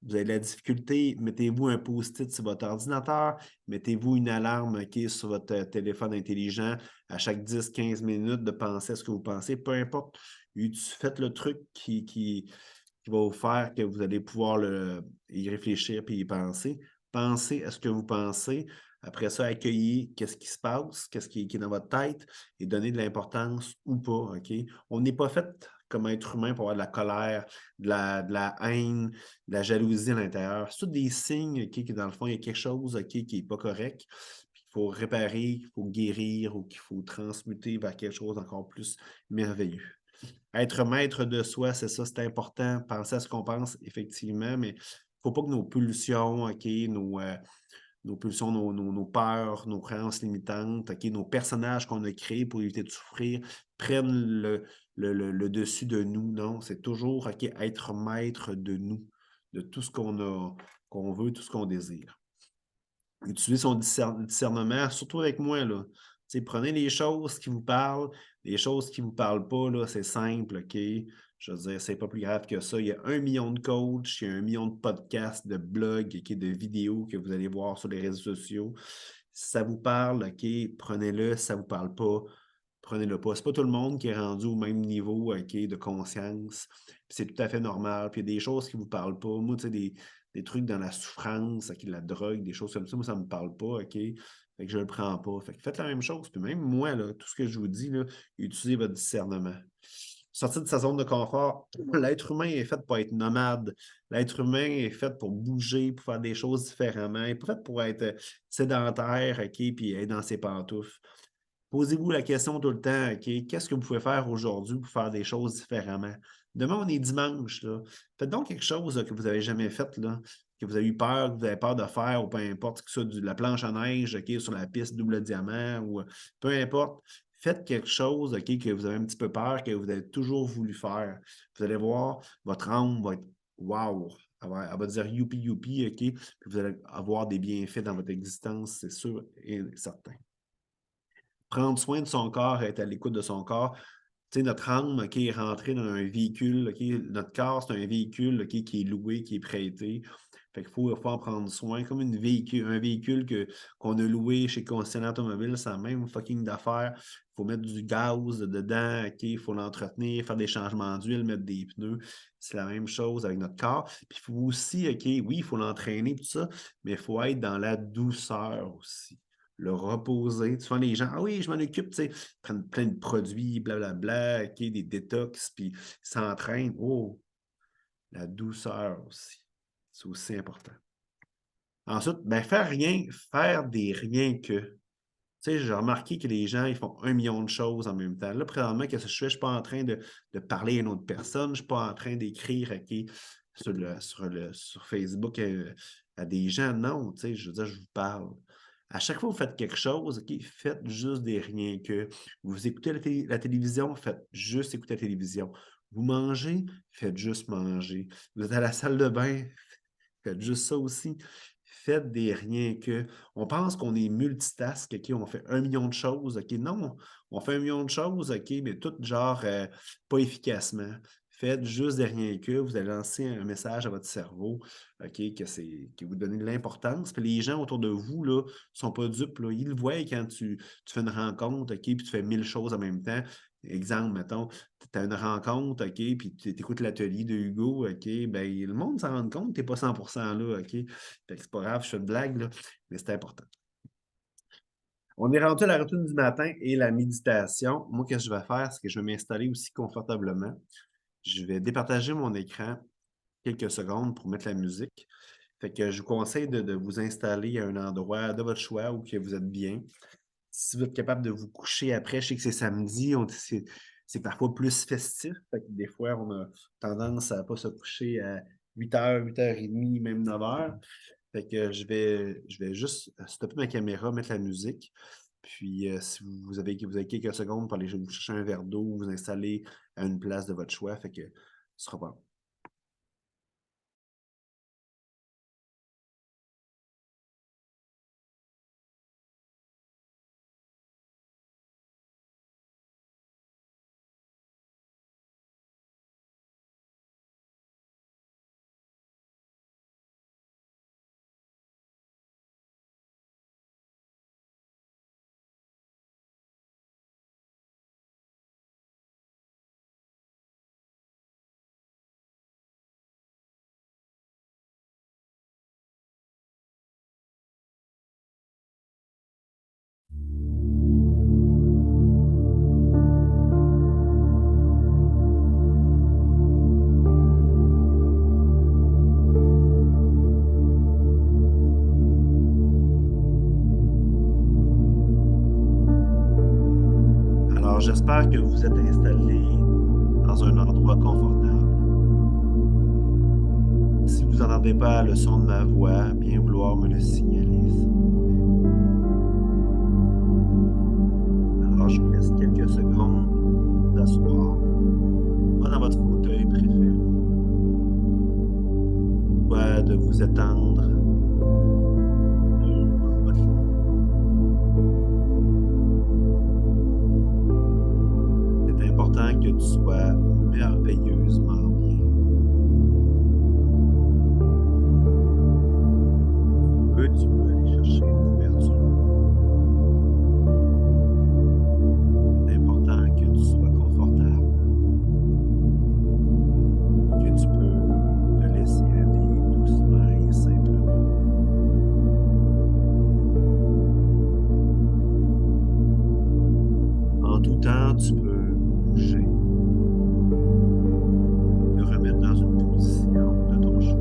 Vous avez de la difficulté, mettez-vous un post-it sur votre ordinateur, mettez-vous une alarme, OK, sur votre téléphone intelligent à chaque 10-15 minutes de penser à ce que vous pensez, peu importe. Faites le truc qui va vous faire que vous allez pouvoir y réfléchir puis y penser. Pensez à ce que vous pensez. Après ça, accueillez qu'est-ce qui se passe, qu'est-ce qui est dans votre tête et donnez de l'importance ou pas, OK? On n'est pas fait comme être humain pour avoir de la colère, de la haine, de la jalousie à l'intérieur. C'est tous des signes, OK, que dans le fond, il y a quelque chose, OK, qui n'est pas correct. Puis qu'il faut réparer, qu'il faut guérir ou qu'il faut transmuter vers quelque chose d'encore plus merveilleux. Être maître de soi, c'est ça, c'est important. Penser à ce qu'on pense, effectivement, mais il ne faut pas que nos pulsions, OK, nos pulsions, nos peurs, nos croyances limitantes, OK, nos personnages qu'on a créés pour éviter de souffrir prennent le dessus de nous. Non, c'est toujours, OK, être maître de nous, de tout ce qu'on veut, tout ce qu'on désire. Utilisez son discernement, surtout avec moi, là. Tu sais, prenez les choses qui vous parlent, les choses qui ne vous parlent pas, là, c'est simple, OK? Je veux dire, c'est pas plus grave que ça. Il y a 1 million de coachs, il y a 1 million de podcasts, de blogs, OK, de vidéos que vous allez voir sur les réseaux sociaux. Si ça vous parle, OK, prenez-le. Si ça ne vous parle pas, prenez-le pas. C'est pas tout le monde qui est rendu au même niveau, OK, de conscience. Puis c'est tout à fait normal. Puis il y a des choses qui ne vous parlent pas. Moi, tu sais, des trucs dans la souffrance, OK, de la drogue, des choses comme ça, moi, ça ne me parle pas, OK? Fait que je ne le prends pas. Fait que faites la même chose. Puis même moi, là, tout ce que je vous dis, là, utilisez votre discernement. Sortir de sa zone de confort, l'être humain est fait pour être nomade. L'être humain est fait pour bouger, pour faire des choses différemment. Il n'est pas fait pour être sédentaire, OK, puis être dans ses pantoufles. Posez-vous la question tout le temps, OK, qu'est-ce que vous pouvez faire aujourd'hui pour faire des choses différemment? Demain, on est dimanche, là. Faites donc quelque chose là, que vous n'avez jamais fait, là, que vous avez eu peur, que vous avez peur de faire, ou peu importe, que ce soit de la planche à neige, OK, sur la piste double diamant, ou peu importe. Faites quelque chose, OK, que vous avez un petit peu peur, que vous avez toujours voulu faire. Vous allez voir, votre âme va être wow! Elle va dire youpi youpi, OK, puis vous allez avoir des bienfaits dans votre existence, c'est sûr et certain. Prendre soin de son corps, être à l'écoute de son corps. Tu sais, notre âme, OK, est rentrée dans un véhicule, OK, notre corps, c'est un véhicule, OK, qui est loué, qui est prêté. Fait qu'il faut en prendre soin, comme un véhicule qu'on a loué chez concessionnaire automobile, c'est la même fucking d'affaires. Il faut mettre du gaz dedans, OK, il faut l'entretenir, faire des changements d'huile, mettre des pneus. C'est la même chose avec notre corps. Puis il faut aussi, OK, oui, il faut l'entraîner, tout ça, mais il faut être dans la douceur aussi. Le reposer. Tu vois, les gens, ah oui, je m'en occupe, tu sais, ils prennent plein de produits, blablabla, OK, des détox, puis ils s'entraînent. Oh, la douceur aussi. C'est aussi important. Ensuite, ben, faire des rien que. Tu sais, j'ai remarqué que les gens, ils font 1 million de choses en même temps. Là, présentement, qu'est-ce que je fais? Je ne suis pas en train de parler à une autre personne. Je ne suis pas en train d'écrire OK, sur Facebook à des gens. Non, tu sais, je veux dire, je vous parle. À chaque fois que vous faites quelque chose, OK, faites juste des rien que. Vous écoutez la télévision, faites juste écouter la télévision. Vous mangez, faites juste manger. Vous êtes à la salle de bain, faites juste ça aussi. Faites des rien que. On pense qu'on est multitask, OK, on fait 1 million de choses, OK. Non, on fait 1 million de choses, OK, mais toutes genre pas efficacement. Faites juste des rien que. Vous allez lancer un message à votre cerveau, OK, que vous donnez de l'importance. Puis les gens autour de vous, là, sont pas dupes, là. Ils le voient quand tu fais une rencontre, OK, puis tu fais 1000 choses en même temps. Exemple, mettons, tu as une rencontre, OK, puis tu écoutes l'atelier de Hugo, OK, ben le monde s'en rend compte que tu n'es pas 100% là, OK? Fait que c'est pas grave, je fais une blague, là, mais c'est important. On est rendu à la routine du matin et la méditation. Moi, qu'est-ce que je vais faire? C'est que je vais m'installer aussi confortablement. Je vais départager mon écran quelques secondes pour mettre la musique. Fait que je vous conseille de vous installer à un endroit de votre choix où que vous êtes bien. Si vous êtes capable de vous coucher après, je sais que c'est samedi, c'est parfois plus festif. Fait que des fois, on a tendance à ne pas se coucher à 8h, 8h30, même 9h. Fait que je vais juste stopper ma caméra, mettre la musique. Puis, si vous avez quelques secondes pour aller vous chercher un verre d'eau, vous installer à une place de votre choix. Fait que ce sera pas long. Alors, j'espère que vous êtes installé dans un endroit confortable. Si vous n'entendez pas le son de ma voix, bien vouloir me le signaler, s'il vous plaît. Alors, je vous laisse quelques secondes d'asseoir, pas dans votre fauteuil préféré, soit de vous étendre dans votre lit. C'est important que tu sois merveilleusement bien. Tu peux aller chercher une couverture. C'est important que tu sois confortable et que tu peux te laisser aller doucement et simplement. En tout temps, tu peux bouger, te remettre dans une position de ton choix.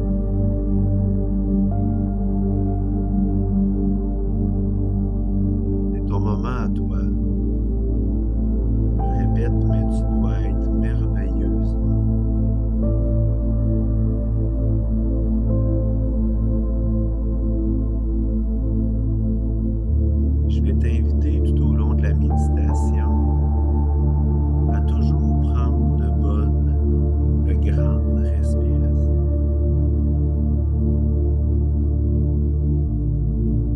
C'est ton moment à toi. Je répète, mais tu dois être merveilleusement. Je vais t'inviter tout au long de la méditation à toujours prendre de bonnes, de grandes respirations.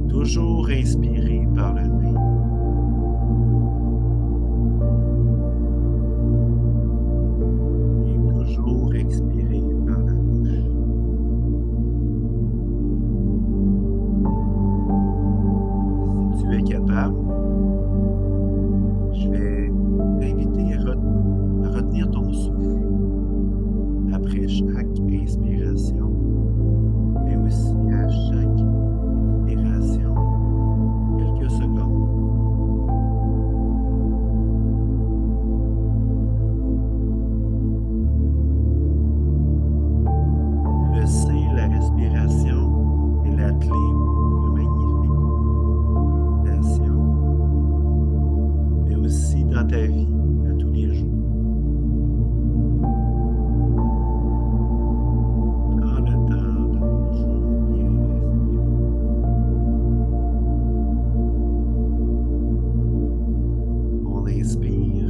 Toujours inspirer par le nez. Et toujours expirer par la bouche. Si tu es capable, je vais t'inviter à retenir ton souffle après chaque inspiration, mais aussi à chaque expiration, quelques secondes. Le C, la respiration est la clé de magnifique méditation, mais aussi dans ta vie à tous les jours. Prends le temps de toujours bien respirer. On inspire.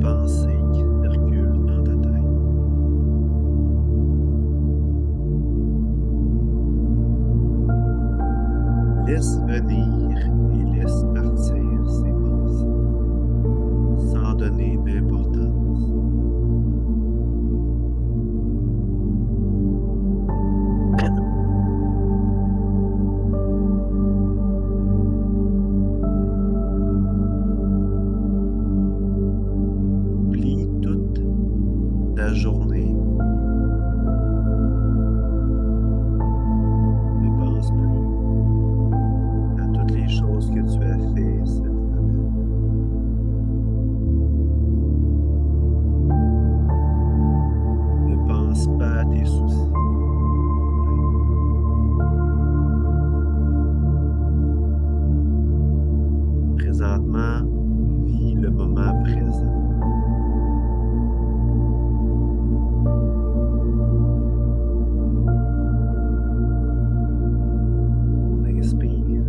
pensées qui circulent dans ta tête. Laisse venir et laisse partir ces pensées sans donner d'importance. Oublie toute ta journée. Ne pense plus à toutes les choses que tu as fait cette semaine. Ne pense pas à tes soucis, problèmes. Présentement, vis le moment présent. On inspire.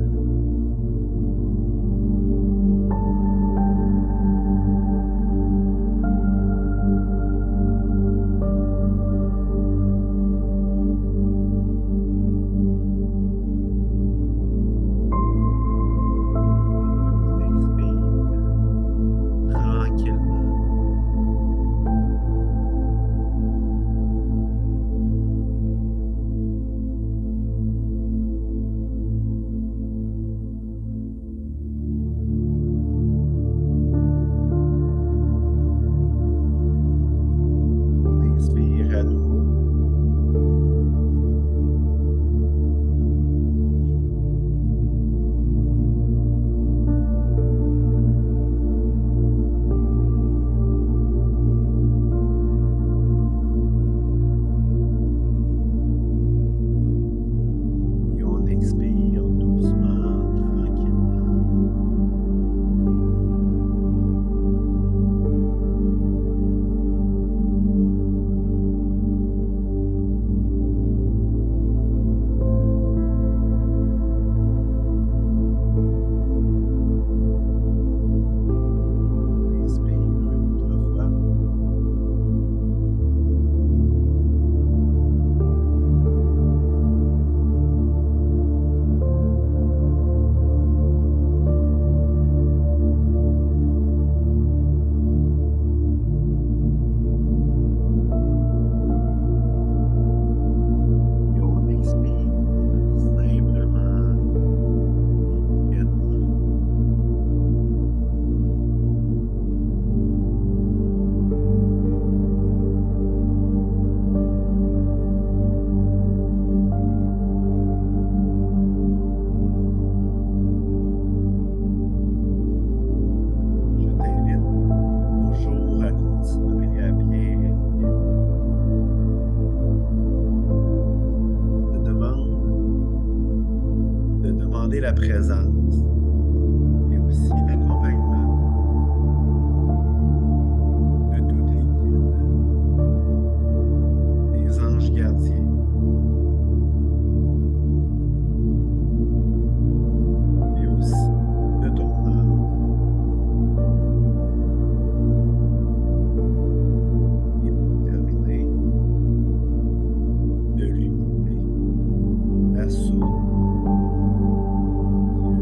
On expire tranquillement. On inspire à nouveau. Et on expire doucement, tranquillement. On inspire une autre fois. Et on expire simplement, délicatement. Je t'invite toujours à continuer à bien respirer. Je te demande de demander la présence, mais aussi l'accompagnement de tous tes guides, tes anges gardiens, mais aussi de ton âme. Et pour terminer, de l'unité, la source, Dieu.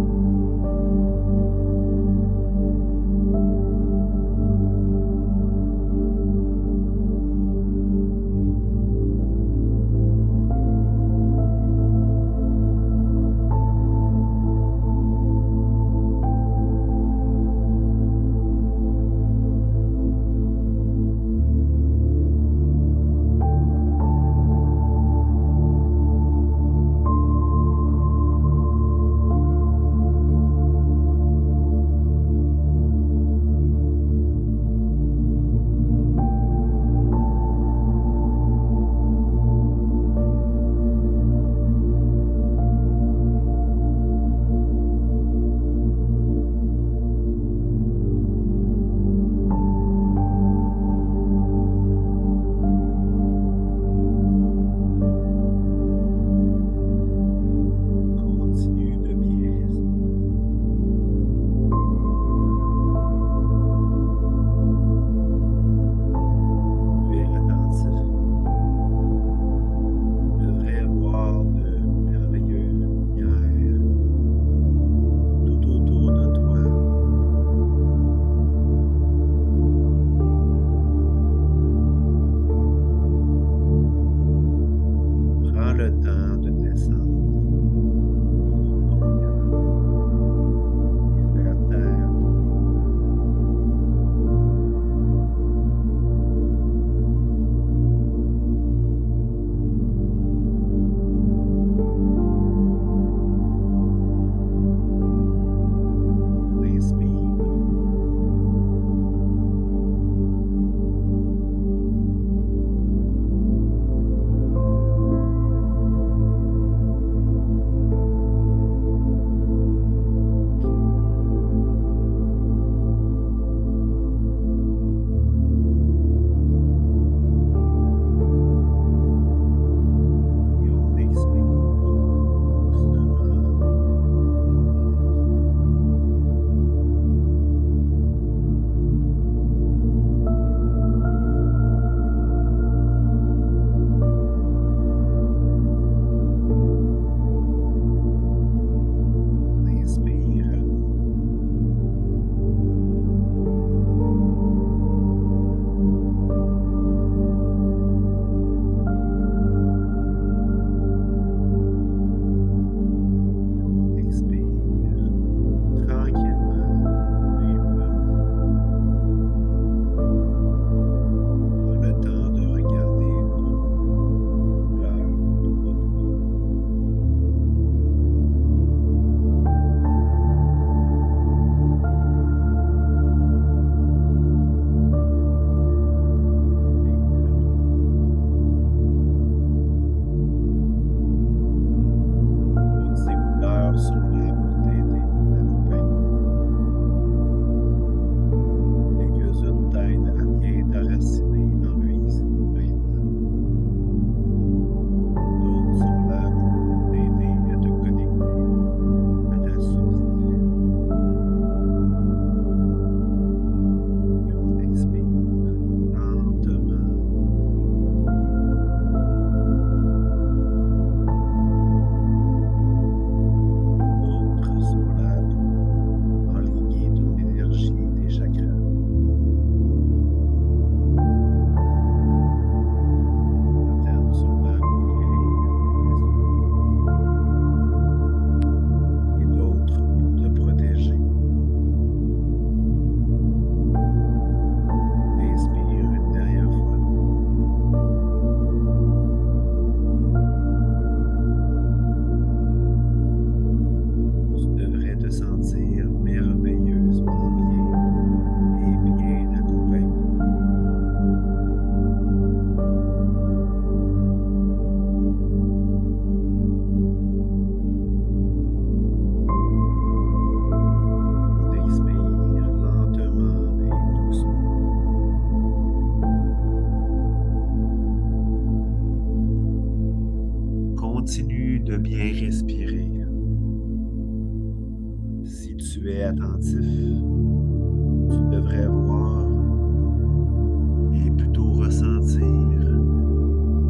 tu es attentif, tu devrais voir et plutôt ressentir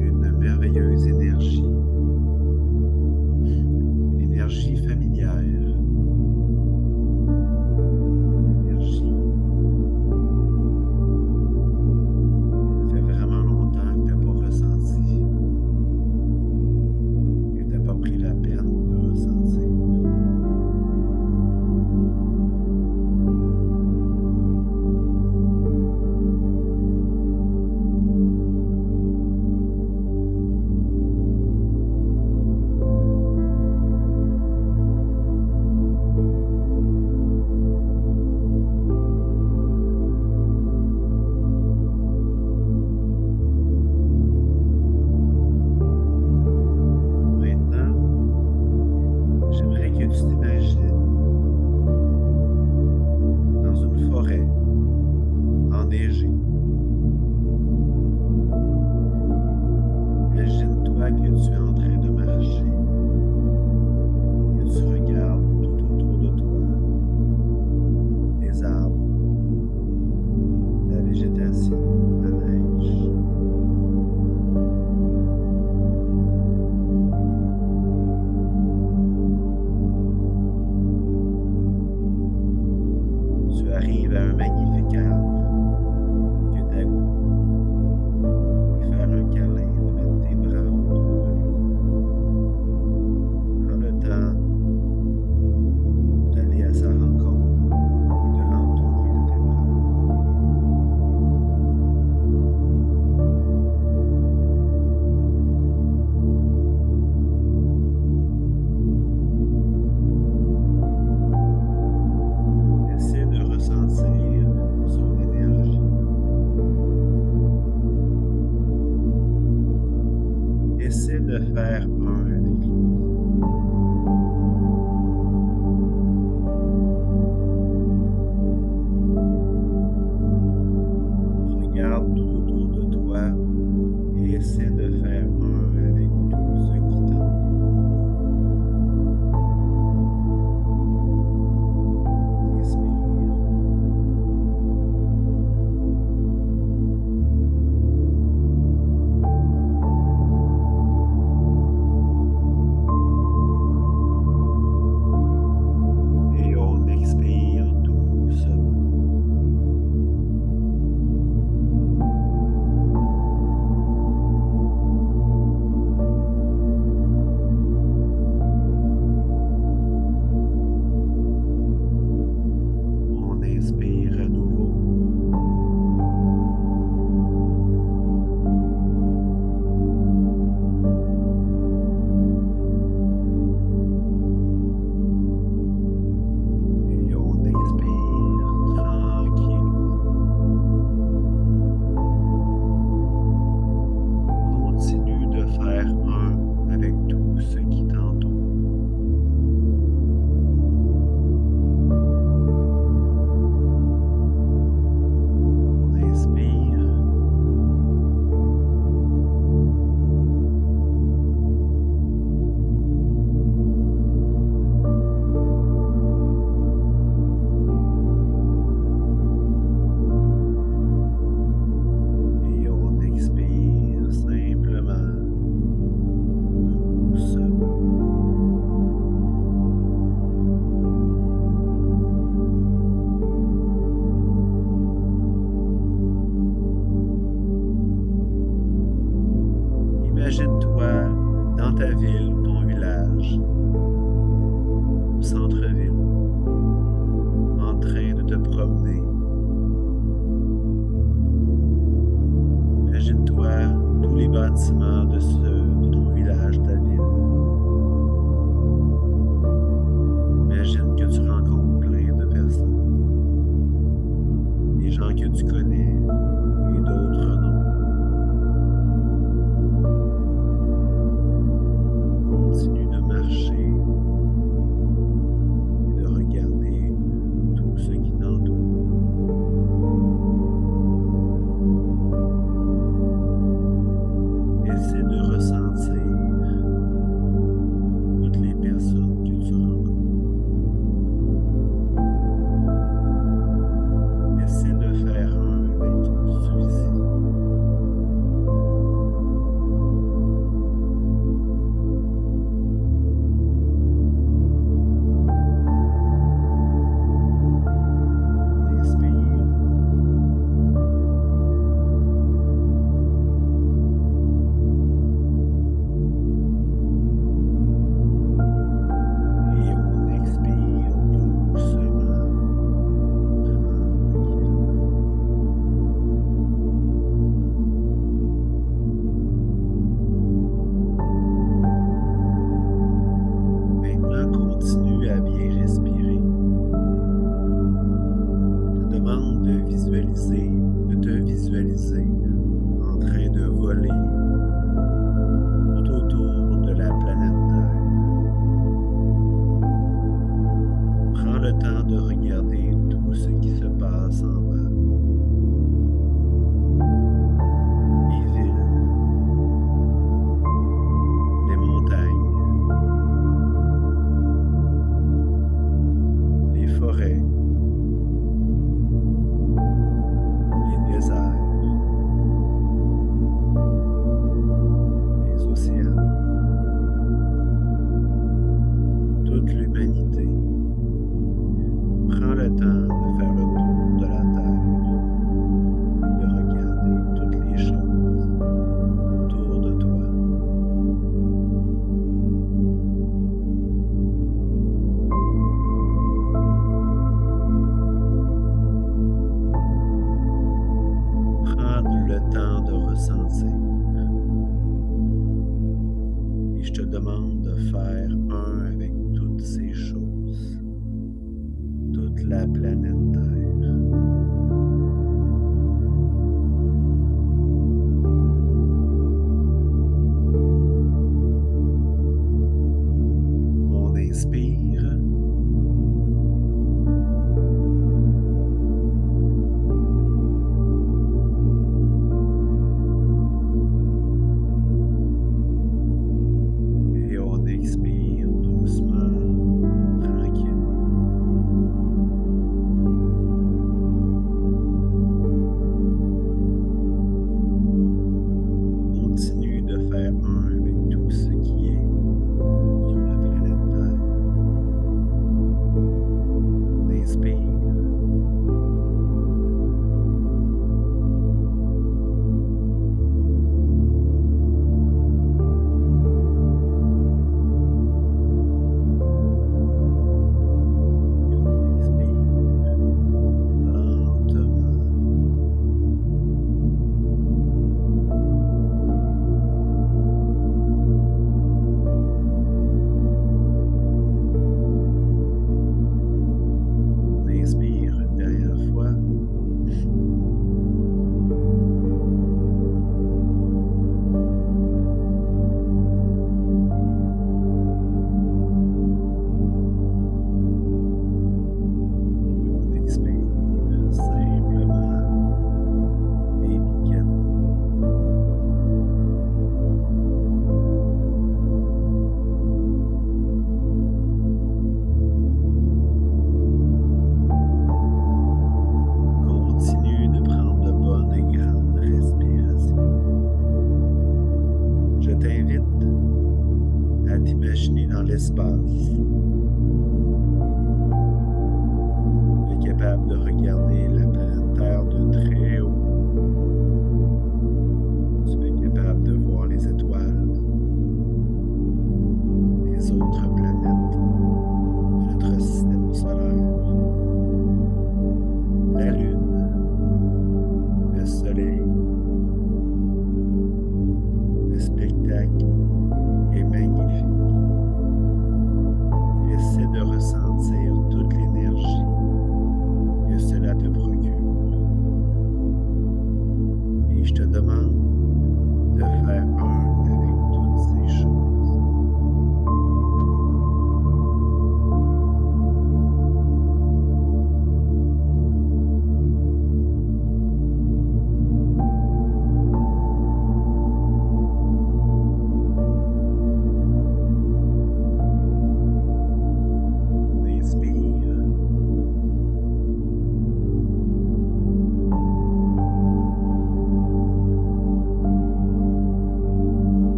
une merveilleuse énergie, une énergie familière, une énergie. Ça fait vraiment longtemps que tu n'as pas ressenti, que tu n'as pas pris la peine de ressentir. Maintenant, j'aimerais que tu t'imagines dans une forêt enneigée. Imagine-toi que tu es en train de marcher, que tu regardes tout autour de toi, les arbres, la végétation, la neige. Tu arrives à un magnifique arbre que tu as lui faire un câlin, de mettre tes bras autour de lui. Prends le temps d'aller à sa rencontre et de l'entourer de tes bras. Essaie de ressentir son énergie. Essaie de faire un avec lui. Regarde tout autour de toi et essaie de faire un avec tout ce qui t'entoure. Inspire. Et on expire doucement. On inspire à nouveau. Et on expire tranquillement. Continue de faire un avec tout ce qui t'entoure. On inspire. Et on expire simplement, doucement. Imagine-toi dans ta ville ou ton village, au centre-ville, en train de te promener. Imagine-toi tous les bâtiments de ton village, ta ville. Imagine que tu rencontres plein de personnes, des gens que tu connais et d'autres non. Continue de marcher le temps de regarder tout ce qui se passe en bas. Les villes, les montagnes, les forêts, les déserts, les océans, toute l'humanité. Prends le temps de faire le tour de la Terre.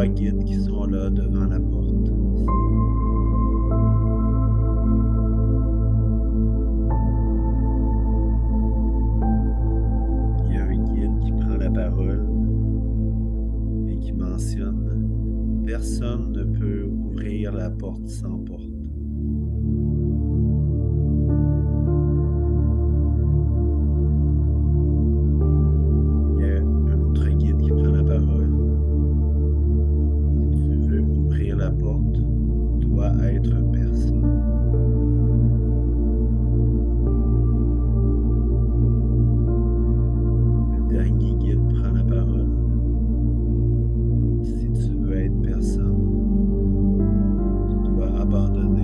guides qui sont là devant la porte. Il y a un guide qui prend la parole et qui mentionne: personne ne peut ouvrir la porte sans porte. Il y a un autre guide qui prend la parole: si tu veux ouvrir la porte, tu dois être personne. Le dernier guide prend la parole: si tu veux être personne, tu dois abandonner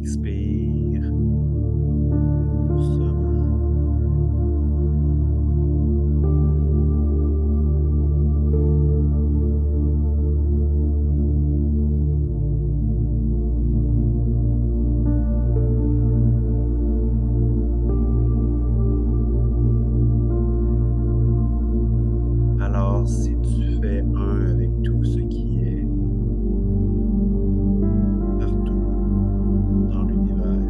Expire doucement. Alors, si tu fais un avec tout ce qui est partout dans l'univers,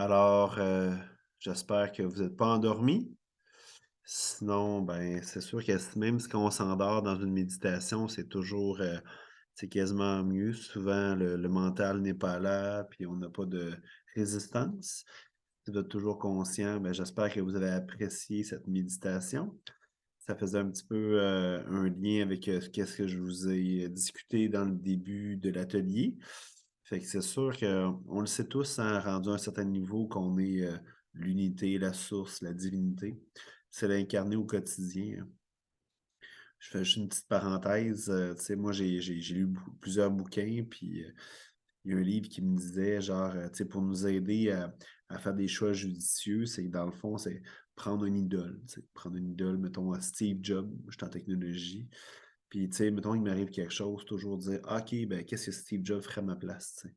Alors, j'espère que vous n'êtes pas endormis. Sinon, ben, c'est sûr que même si on s'endort dans une méditation, c'est toujours, c'est quasiment mieux. Souvent, le mental n'est pas là, puis on n'a pas de résistance. Si vous êtes toujours conscient, ben, j'espère que vous avez apprécié cette méditation. Ça faisait un petit peu, un lien avec, qu'est-ce que je vous ai discuté dans le début de l'atelier. Fait que c'est sûr qu'on le sait tous, hein, rendu à un certain niveau, qu'on est, l'unité, la source, la divinité. C'est l'incarner au quotidien, hein. Je fais juste une petite parenthèse, tu sais, moi, j'ai lu plusieurs bouquins, puis, il y a un livre qui me disait genre, tu sais, pour nous aider à faire des choix judicieux, c'est que dans le fond, c'est prendre une idole, tu sais. Prendre une idole, mettons, à Steve Jobs, moi, je suis en technologie. Puis, tu sais, mettons, il m'arrive quelque chose, toujours dire: «Ah, OK, ben, qu'est-ce que Steve Jobs ferait à ma place?» tu sais.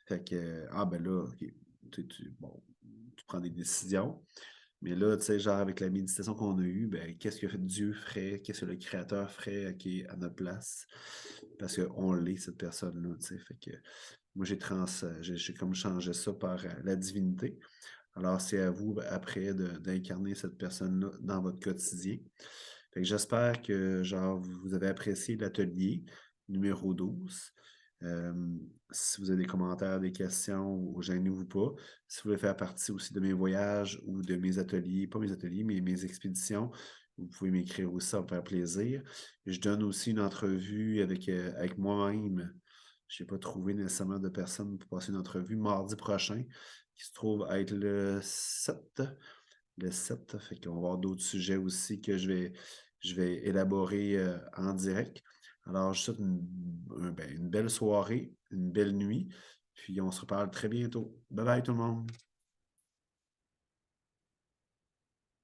Fait que, ah, ben là, OK, bon, tu prends des décisions. Mais là, tu sais, genre avec la méditation qu'on a eue, ben, qu'est-ce que Dieu ferait? Qu'est-ce que le Créateur ferait, OK, à notre place? Parce qu'on l'est, cette personne-là, tu sais. Fait que moi, j'ai comme changé ça par la divinité. Alors, c'est à vous, ben, après, d'incarner cette personne-là dans votre quotidien. Fait que j'espère que, genre, vous avez apprécié l'atelier numéro 12. Euh, Si vous avez des commentaires, des questions, ou gênez-vous pas. Si vous voulez faire partie aussi de mes voyages ou de mes ateliers, pas mes ateliers, mais mes expéditions, vous pouvez m'écrire aussi, ça va me faire plaisir. Je donne aussi une entrevue avec moi-même. Je n'ai pas trouvé nécessairement de personne pour passer une entrevue mardi prochain, qui se trouve être le 7. Le 7, fait qu'on va avoir d'autres sujets aussi que je vais élaborer en direct. Alors, je vous souhaite une belle soirée, une belle nuit, puis on se reparle très bientôt. Bye bye tout le monde!